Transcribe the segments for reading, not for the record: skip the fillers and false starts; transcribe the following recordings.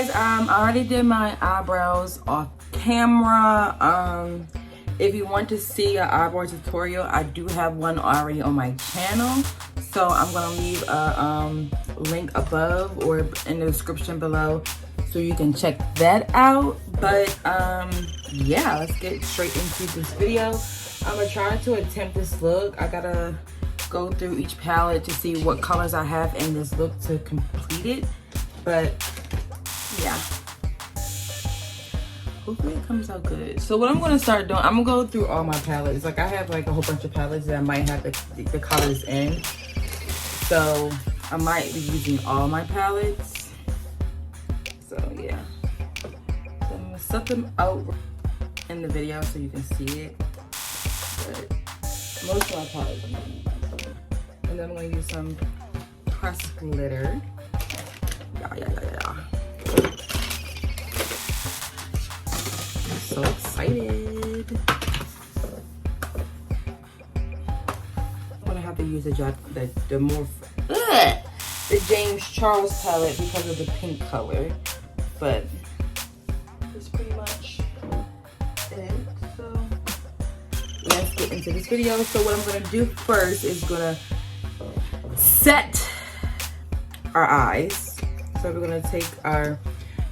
guys, I already did my eyebrows off camera. If you want to see an eyebrow tutorial, I do have one already on my channel, so I'm gonna leave a link above or in the description below so you can check that out. But yeah, let's get straight into this video. I'm trying to attempt this look. I gotta go through each palette to see what colors I have in this look to complete it. But yeah, hopefully it comes out good. So what I'm gonna start doing, I'm gonna go through all my palettes. Like I have like a whole bunch of palettes that I might have the colors in. So I might be using all my palettes. So yeah. So I'm gonna set them out in the video so you can see it. But most of my palettes I'm gonna use. And then I'm gonna use some pressed glitter. Yeah. I'm so excited. I'm gonna have to use the James Charles palette because of the pink color, but that's pretty much it. So let's get into this video. So what I'm gonna do first is gonna set our eyes. So we're gonna take our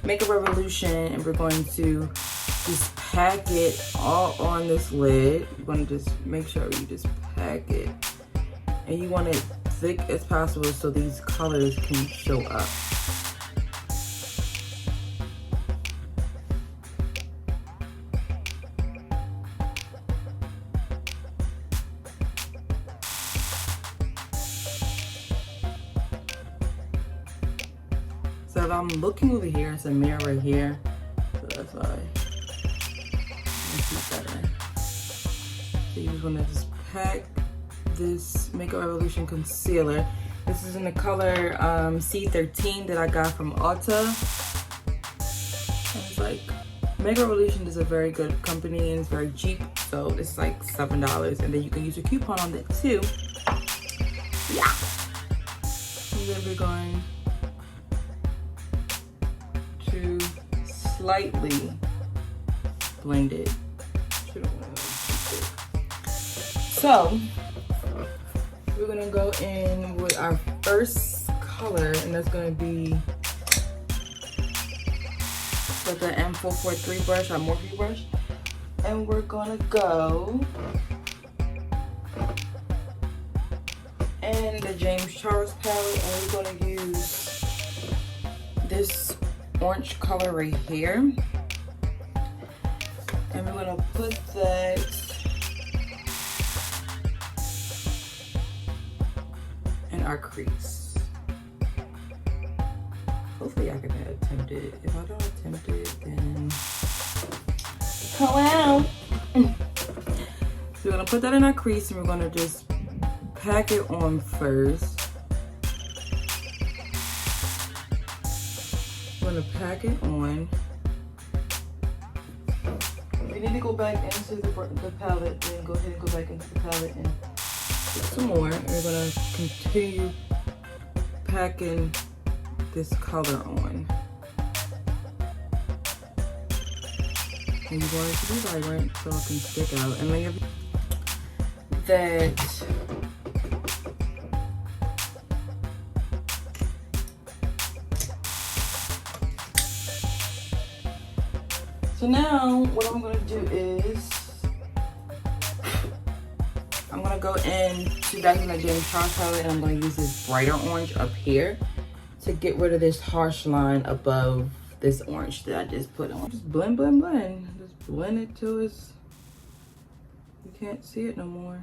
Makeup Revolution and we're going to just pack it all on this lid. You're gonna just make sure you just pack it. And you want it thick as possible so these colors can show up. So if I'm looking over here, it's a mirror right here. So that's why. So you just want to just pack this Makeup Revolution concealer. This is in the color C13 that I got from Ulta. And it's like, Makeup Revolution is a very good company and it's very cheap. So it's like $7 and then you can use a coupon on it too. Yeah. And then we're going to slightly blend it. So we're gonna go in with our first color, and that's gonna be with the M443 brush, our Morphe brush, and we're gonna go in the James Charles palette, and we're gonna use this orange color right here, and we're gonna put that in our crease. Hopefully I can attempt it. If I don't attempt it, then oh wow. So we're gonna put that in our crease and we're gonna just pack it on first. I'm gonna pack it on. We need to go back into the palette, then go ahead and go back into the palette and put some more. And we're gonna continue packing this color on. And you want it to be vibrant so it can stick out. And then that so now what I'm gonna do is I'm gonna go in back in the James Charles palette and I'm gonna use this brighter orange up here to get rid of this harsh line above this orange that I just put on. Just blend. Just blend it till it's, you can't see it no more.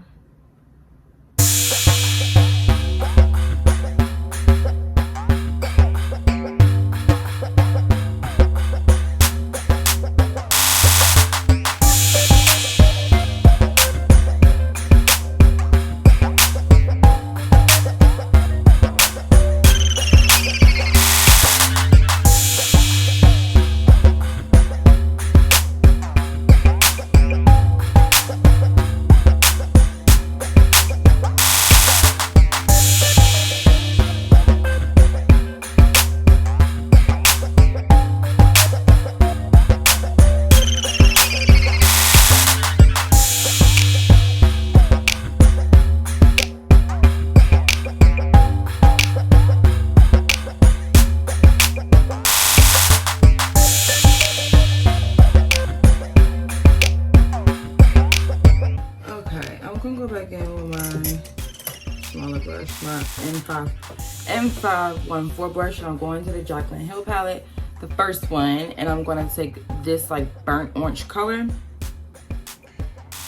M514 brush, and I'm going to the Jaclyn Hill palette, the first one, and I'm gonna take this like burnt orange color, and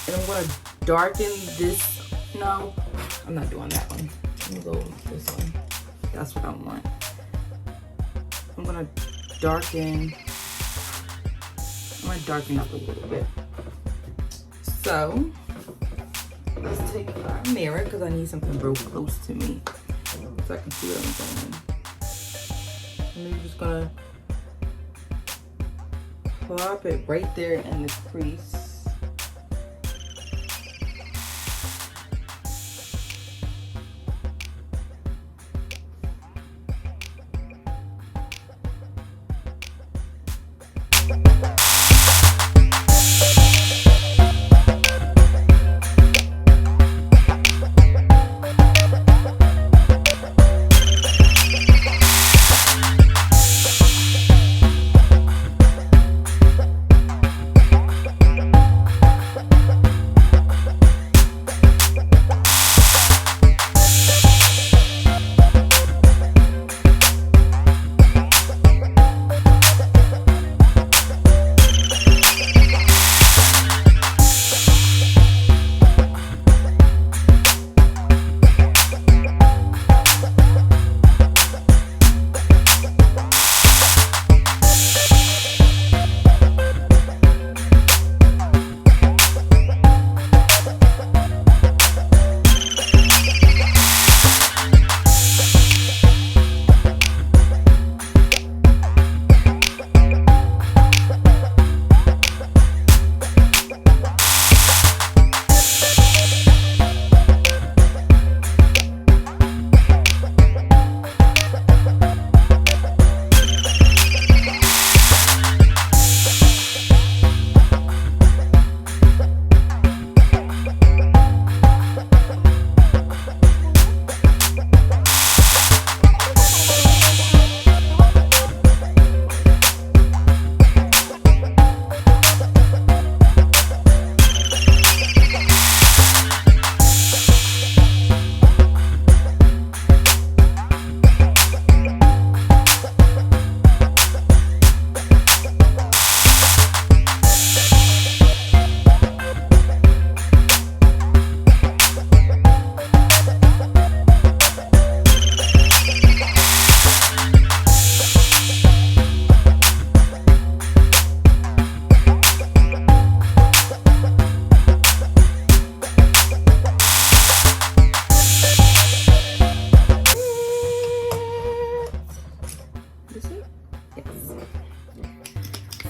I'm gonna darken this. No, I'm not doing that one. Let me go with this one. That's what I want. I'm gonna darken up a little bit. So let's take our mirror, because I need something real close to me so I can see what I'm doing. And I'm just gonna plop it right there in the crease.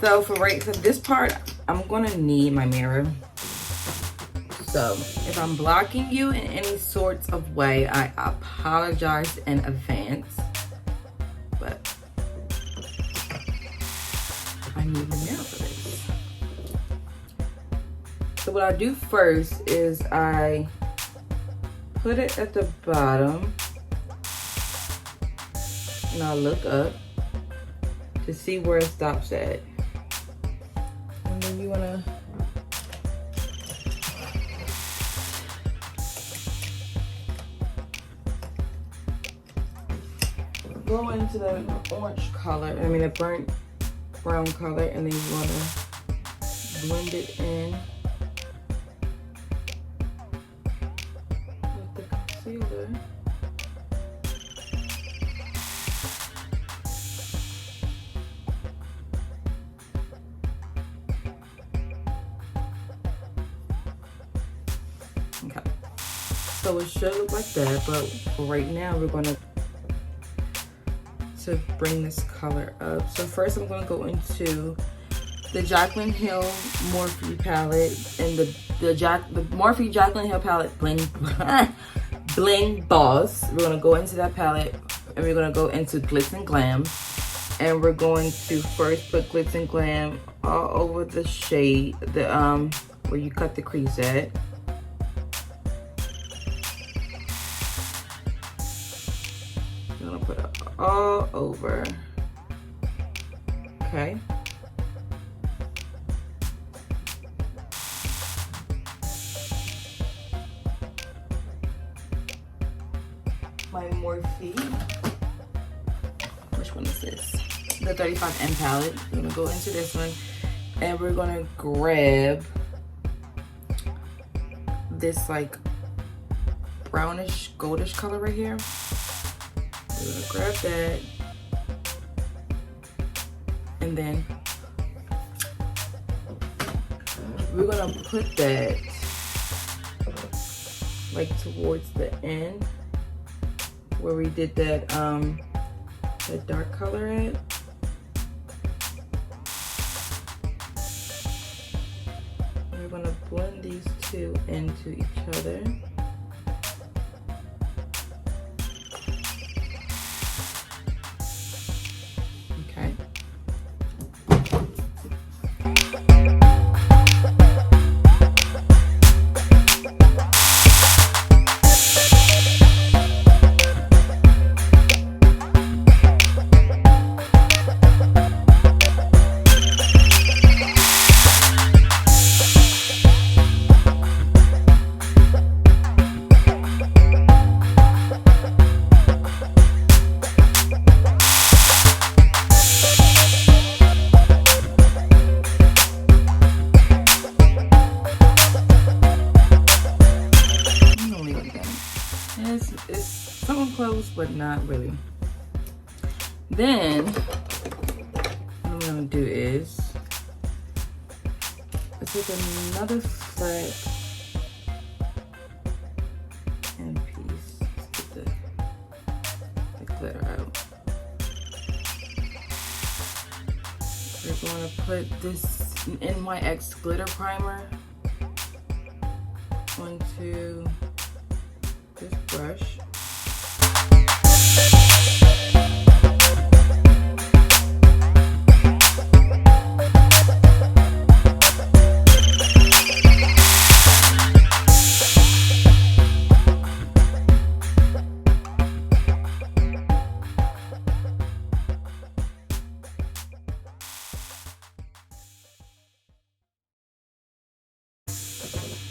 So for this part, I'm gonna need my mirror. So if I'm blocking you in any sorts of way, I apologize in advance, but I need a mirror for this. So what I do first is I put it at the bottom and I look up to see where it stops at. And then you wanna go into the orange color, the burnt brown color, and then you wanna blend it in with the concealer. Okay, so it should look like that, but for right now we're gonna to bring this color up. So first I'm gonna go into the Jaclyn Hill Morphe palette and the Morphe Jaclyn Hill palette Bling Boss. We're gonna go into that palette and we're gonna go into Glitz and Glam, and we're going to first put Glitz and Glam all over the shade, where you cut the crease at. I'm gonna put it all over. Okay. My Morphe. Which one is this? The 35M palette. We're gonna go into this one and we're gonna grab this like brownish goldish color right here. We're gonna grab that and then we're gonna put that like towards the end where we did that that dark color at. We're gonna blend these two into each other. Okay. It's somewhat close, but not really. Then what I'm gonna do is I take another flat and piece. Let's get the glitter out. We're going to put this NYX glitter primer onto this brush.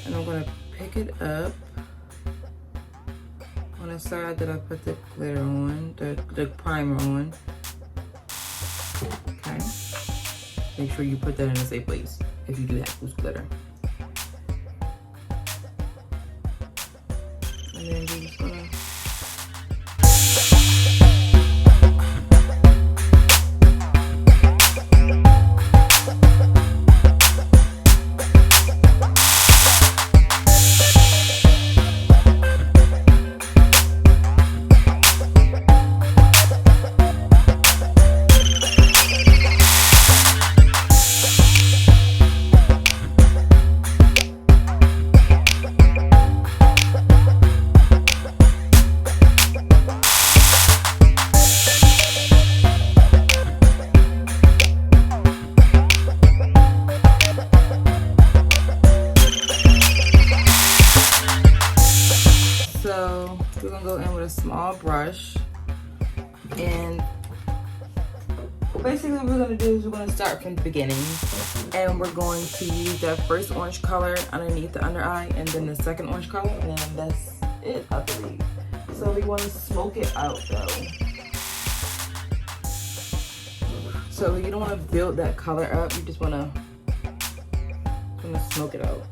And I'm going to pick it up on the side that I put the glitter on, the primer on. Okay. Make sure you put that in a safe place if you do have loose glitter. And then you're just gonna go in with a small brush, and basically what we're going to do is we're going to start from the beginning, and we're going to use that first orange color underneath the under eye and then the second orange color, and then that's it, I believe. So we want to smoke it out though. So you don't want to build that color up, you just want to smoke it out.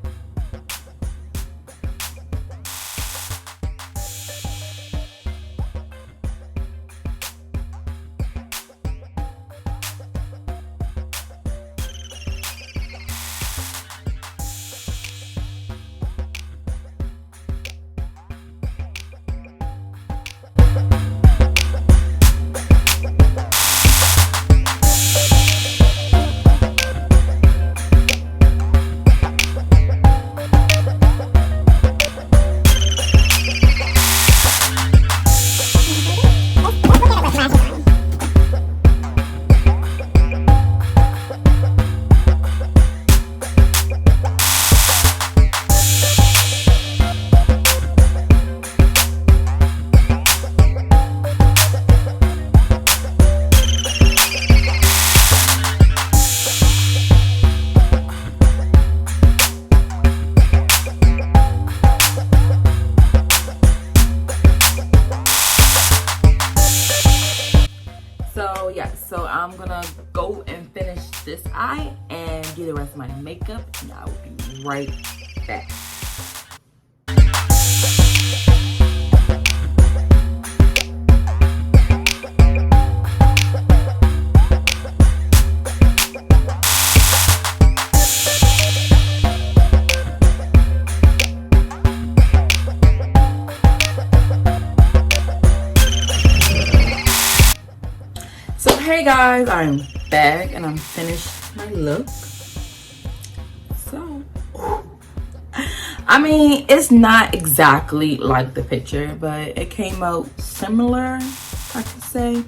So yeah, so I'm gonna go and finish this eye and do the rest of my makeup, and I will be right back. So hey guys, I'm back and I'm finished my look. So I mean, it's not exactly like the picture, but it came out similar, I could say.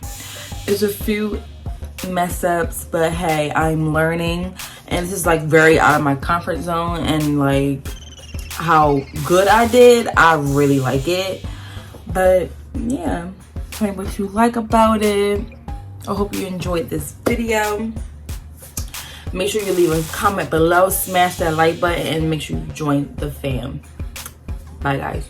There's a few mess ups, but hey, I'm learning, and this is like very out of my comfort zone, and like how good I did, I really like it. But yeah, tell me what you like about it. I hope you enjoyed this video. Make sure you leave a comment below, smash that like button, and make sure you join the fam. Bye guys.